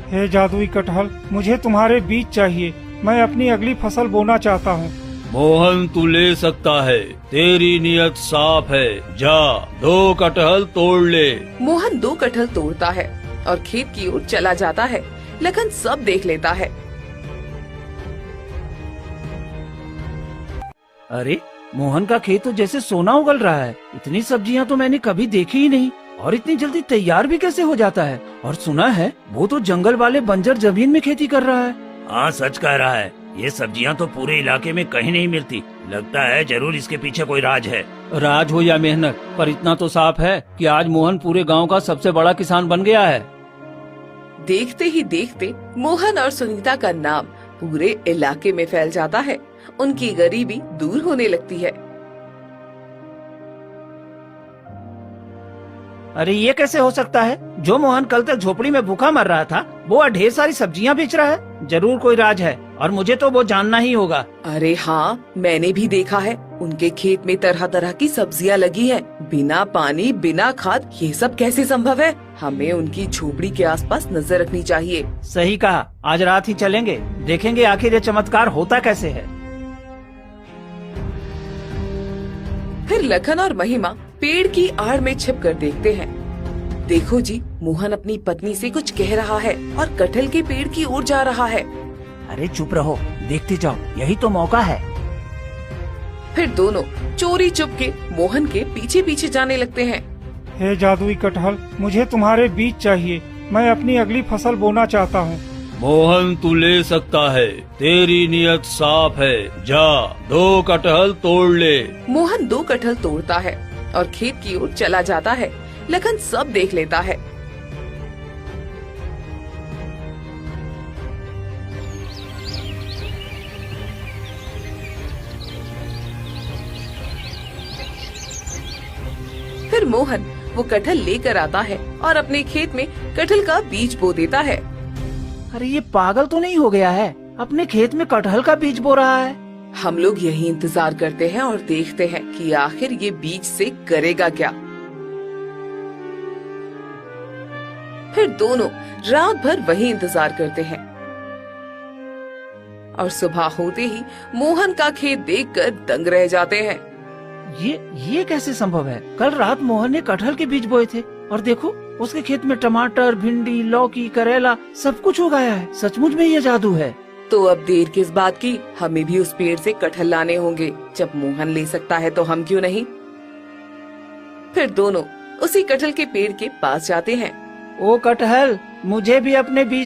हे जादुई कटहल, मुझे तुम्हारे बीज चाहिए। मैं अपनी अगली फसल बोना चाहता हूँ। मोहन तू ले सकता है, तेरी नीयत साफ है। जा 2 कटहल तोड़ ले। मोहन 2 कटहल तोड़ता है और खेत की ओर चला जाता है। लखन सब देख लेता है। अरे मोहन का खेत तो जैसे सोना उगल रहा है। इतनी सब्जियां तो मैंने कभी देखी ही नहीं। और इतनी जल्दी तैयार भी कैसे हो जाता है? और सुना है वो तो जंगल वाले बंजर जमीन में खेती कर रहा है। हाँ सच कह रहा है। ये सब्जियां तो पूरे इलाके में कहीं नहीं मिलती। लगता है जरूर इसके पीछे कोई राज है। राज हो या मेहनत, पर इतना तो साफ है कि आज मोहन पूरे गांव का सबसे बड़ा किसान बन गया है। देखते ही देखते मोहन और सुनीता का नाम पूरे इलाके में फैल जाता है। उनकी गरीबी दूर होने लगती है। अरे ये कैसे हो सकता है? जो मोहन कल तक झोपड़ी में भूखा मर रहा था, वो आज ढेर सारी सब्जियां बेच रहा है। जरूर कोई राज है और मुझे तो वो जानना ही होगा। अरे हाँ, मैंने भी देखा है। उनके खेत में तरह तरह की सब्जियां लगी हैं। बिना पानी, बिना खाद, ये सब कैसे संभव है? हमें उनकी झोपड़ी के आसपास नजर रखनी चाहिए। सही कहा, आज रात ही चलेंगे, देखेंगे आखिर ये चमत्कार होता कैसे है। फिर लखन और महिमा पेड़ की आड़ में छिपकर देखते हैं। देखो जी, मोहन अपनी पत्नी से कुछ कह रहा है और कटहल के पेड़ की ओर जा रहा है। अरे चुप रहो, देखते जाओ, यही तो मौका है। फिर दोनों चोरी चुपके मोहन के पीछे पीछे जाने लगते हैं। हे जादुई कटहल, मुझे तुम्हारे बीज चाहिए। मैं अपनी अगली फसल बोना चाहता हूँ। मोहन तू ले सकता है, तेरी नीयत साफ है। जा 2 कटहल तोड़ ले। मोहन 2 कटहल तोड़ता है और खेत की ओर चला जाता है। लखन सब देख लेता है। फिर मोहन वो कटहल लेकर आता है और अपने खेत में कटहल का बीज बो देता है। अरे ये पागल तो नहीं हो गया है? अपने खेत में कटहल का बीज बो रहा है। हम लोग यही इंतजार करते हैं और देखते हैं कि आखिर ये बीज से करेगा क्या। फिर दोनों रात भर वही इंतजार करते हैं और सुबह होते ही मोहन का खेत देखकर दंग रह जाते हैं। ये कैसे संभव है? कल रात मोहन ने कटहल के बीज बोए थे और देखो उसके खेत में टमाटर, भिंडी, लौकी, करेला सब कुछ उगाया है। सचमुच में ये जादू है। तो अब देर किस बात की? हमें भी उस पेड़ से कटहल लाने होंगे। जब मोहन ले सकता है तो हम क्यों नहीं? फिर दोनों उसी कटहल के पेड़ के पास जाते हैं। ओ कटहल, मुझे भी अपने बीज